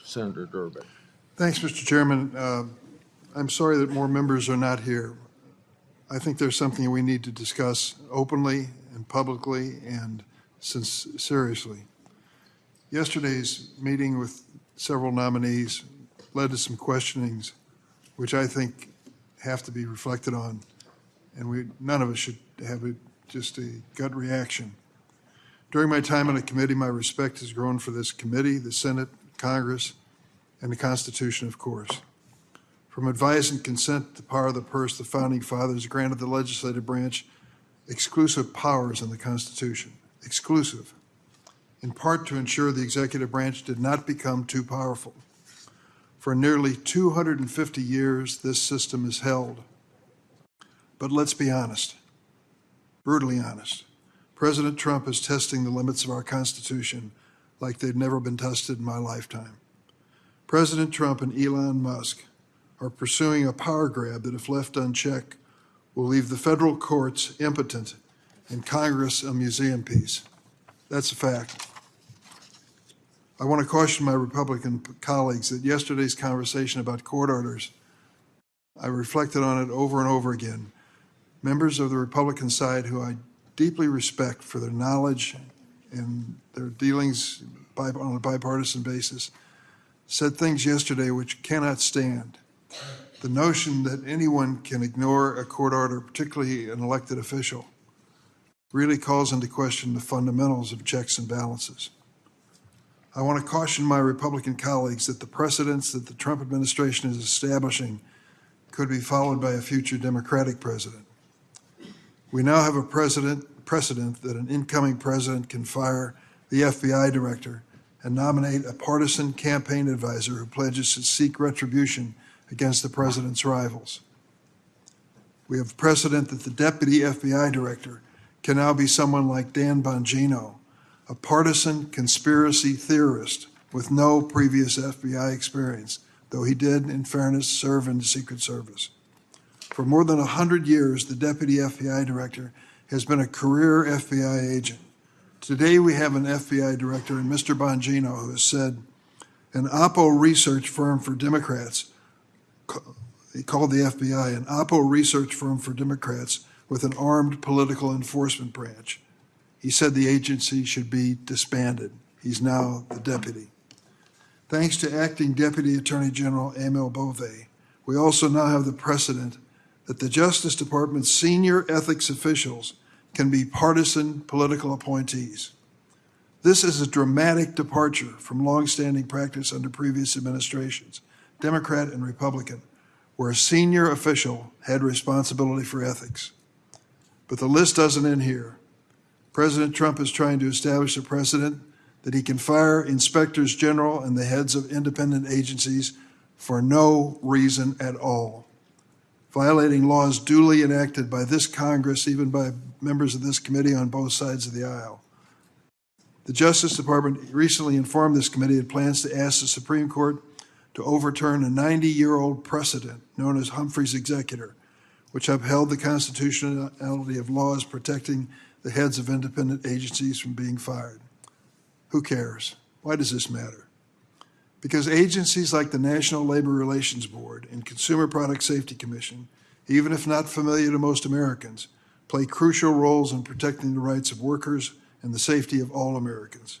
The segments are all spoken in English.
Senator Durbin. Thanks, Mr. Chairman. I'm sorry that more members are not here. I think there's something we need to discuss openly and publicly and seriously. Yesterday's meeting with several nominees led to some questionings, which I think have to be reflected on, and none of us should have just a gut reaction. During my time on the committee, my respect has grown for this committee, the Senate, Congress, and the Constitution, of course. From advice and consent to power of the purse, the Founding Fathers granted the legislative branch exclusive powers in the Constitution, exclusive, in part to ensure the executive branch did not become too powerful. For nearly 250 years, this system is held. But let's be honest, brutally honest. President Trump is testing the limits of our Constitution like they've never been tested in my lifetime. President Trump and Elon Musk are pursuing a power grab that, if left unchecked, will leave the federal courts impotent and Congress a museum piece. That's a fact. I want to caution my Republican colleagues that yesterday's conversation about court orders, I reflected on it over and over again. Members of the Republican side, who I deeply respect for their knowledge and their dealings on a bipartisan basis, said things yesterday which cannot stand. The notion that anyone can ignore a court order, particularly an elected official, really calls into question the fundamentals of checks and balances. I want to caution my Republican colleagues that the precedents that the Trump administration is establishing could be followed by a future Democratic president. We now have a precedent that an incoming president can fire the FBI director and nominate a partisan campaign advisor who pledges to seek retribution against the president's rivals. We have precedent that the deputy FBI director can now be someone like Dan Bongino, a partisan conspiracy theorist with no previous FBI experience, though he did, in fairness, serve in the Secret Service. For more than 100 years, the deputy FBI director has been a career FBI agent. Today, we have an FBI director in Mr. Bongino who has said an Oppo research firm for Democrats, he called the FBI an Oppo research firm for Democrats with an armed political enforcement branch. He said the agency should be disbanded. He's now the deputy. Thanks to acting Deputy Attorney General Emil Bove, we also now have the precedent that the Justice Department's senior ethics officials can be partisan political appointees. This is a dramatic departure from longstanding practice under previous administrations, Democrat and Republican, where a senior official had responsibility for ethics. But the list doesn't end here. President Trump is trying to establish a precedent that he can fire inspectors general and the heads of independent agencies for no reason at all, violating laws duly enacted by this Congress, even by members of this committee on both sides of the aisle. The Justice Department recently informed this committee it plans to ask the Supreme Court to overturn a 90-year-old precedent known as Humphrey's Executor, which upheld the constitutionality of laws protecting the heads of independent agencies from being fired. Who cares? Why does this matter? Because agencies like the National Labor Relations Board and Consumer Product Safety Commission, even if not familiar to most Americans, play crucial roles in protecting the rights of workers and the safety of all Americans.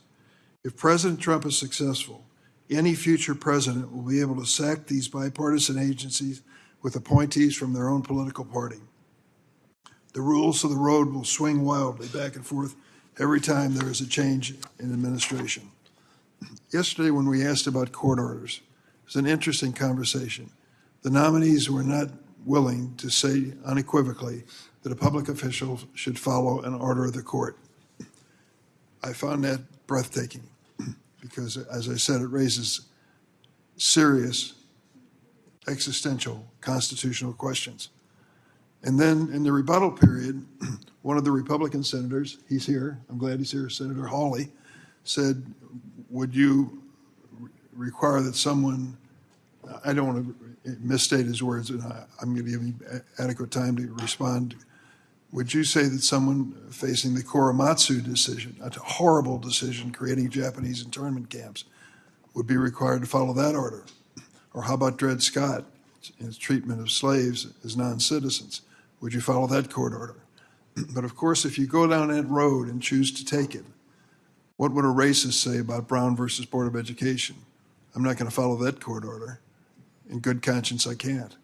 If President Trump is successful, any future president will be able to sack these bipartisan agencies with appointees from their own political party. The rules of the road will swing wildly back and forth every time there is a change in administration. Yesterday, when we asked about court orders, it was an interesting conversation. The nominees were not willing to say unequivocally that a public official should follow an order of the court. I found that breathtaking because, as I said, it raises serious existential constitutional questions. And then in the rebuttal period, one of the Republican senators, he's here, I'm glad he's here, Senator Hawley, said, would you require that someone, I don't want to misstate his words, and I'm going to give him adequate time to respond. Would you say that someone facing the Korematsu decision, a horrible decision creating Japanese internment camps, would be required to follow that order? Or how about Dred Scott and his treatment of slaves as non-citizens? Would you follow that court order? But of course, if you go down that road and choose to take it, what would a racist say about Brown versus Board of Education? I'm not going to follow that court order. In good conscience, I can't.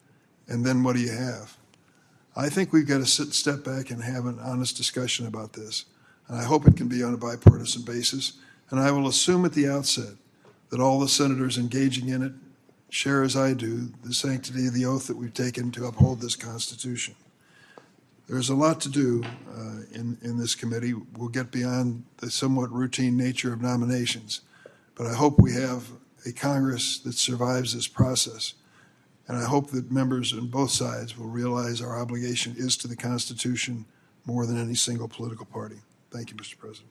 And then what do you have? I think we've got to step back and have an honest discussion about this. And I hope it can be on a bipartisan basis. And I will assume at the outset that all the senators engaging in it share, as I do, the sanctity of the oath that we've taken to uphold this Constitution. There's a lot to do in this committee. We'll get beyond the somewhat routine nature of nominations. But I hope we have a Congress that survives this process. And I hope that members on both sides will realize our obligation is to the Constitution more than any single political party. Thank you, Mr. President.